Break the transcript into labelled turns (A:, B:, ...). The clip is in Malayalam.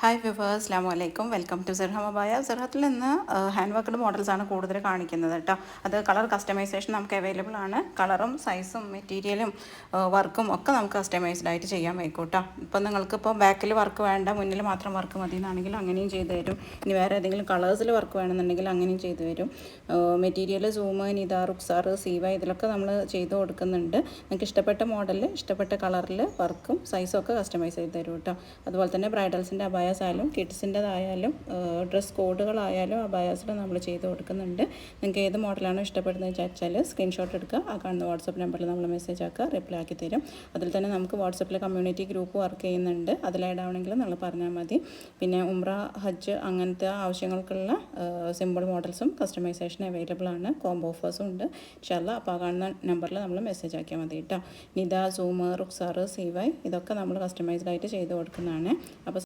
A: ഹായ് വ്യൂവേഴ്സ്, അസ്സലാമു അലൈക്കും. Welcome to സിർഹം അബായ. സിർഹത്തിൽ നിന്ന് ഹാൻഡ് വർക്ക്ഡ് മോഡൽസാണ് കൂടുതൽ കാണിക്കുന്നത് കേട്ടോ. അത് കളർ കസ്റ്റമൈസേഷൻ നമുക്ക് അവൈലബിൾ ആണ്. കളറും സൈസും മെറ്റീരിയലും വർക്കും ഒക്കെ നമുക്ക് കസ്റ്റമൈസ്ഡ് ആയിട്ട് ചെയ്യാൻ വയ്ക്കും കേട്ടോ. ഇപ്പം നിങ്ങൾക്കിപ്പോൾ ബാക്കിൽ വർക്ക് വേണ്ട, മുന്നിൽ മാത്രം വർക്ക് മതി എന്നാണെങ്കിൽ അങ്ങനെയും ചെയ്തു തരും. ഇനി വേറെ ഏതെങ്കിലും കളേഴ്സിൽ വർക്ക് വേണമെന്നുണ്ടെങ്കിൽ അങ്ങനെയും ചെയ്തു തരും. മെറ്റീരിയൽ സൂം, നിദ, റുക്സാർ, സീവ ഇതിലൊക്കെ നമ്മൾ ചെയ്ത് കൊടുക്കുന്നുണ്ട്. നിങ്ങൾക്ക് ഇഷ്ടപ്പെട്ട മോഡലിൽ ഇഷ്ടപ്പെട്ട കളറിൽ വർക്കും സൈസും ഒക്കെ കസ്റ്റമൈസ് ചെയ്ത് തരും കേട്ടോ. അതുപോലെ തന്നെ ബ്രൈഡൽസിൻ്റെ അബായാസ് ആയാലും കിഡ്സിൻ്റെതായാലും ഡ്രസ് കോഡുകളായാലും അബായാസിൽ നമ്മൾ ചെയ്ത് കൊടുക്കുന്നുണ്ട്. നിങ്ങൾക്ക് ഏത് മോഡലാണോ ഇഷ്ടപ്പെടുന്നത് വെച്ചാൽ സ്ക്രീൻഷോട്ട് എടുക്കുക, ആ കാണുന്ന വാട്സപ്പ് നമ്പറിൽ നമ്മൾ മെസ്സേജ് ആക്കുക, റിപ്ലൈ ആക്കി തരും. അതിൽ തന്നെ നമുക്ക് വാട്സപ്പിൽ കമ്മ്യൂണിറ്റി ഗ്രൂപ്പ് വർക്ക് ചെയ്യുന്നുണ്ട്. അതിൽ ആഡ് ആവണമെങ്കിൽ നമ്മൾ പറഞ്ഞാൽ മതി. പിന്നെ ഉംറ, ഹജ്ജ് അങ്ങനത്തെ ആവശ്യങ്ങൾക്കുള്ള സിമ്പിൾ മോഡൽസും കസ്റ്റമൈസേഷൻ അവൈലബിൾ ആണ്. കോംബോ ഓഫേഴ്സും ഉണ്ട് ഇൻഷാല്ലാ. അപ്പോൾ ആ കാണുന്ന നമ്പറിൽ നമ്മൾ മെസ്സേജ് ആക്കിയാൽ മതി കേട്ടോ. നിദ, സൂം, റുക്സാർ, സീവൈ ഇതൊക്കെ നമ്മൾ കസ്റ്റമൈസ്ഡ് ആയിട്ട് ചെയ്ത് കൊടുക്കുന്നതാണ്. അപ്പോൾ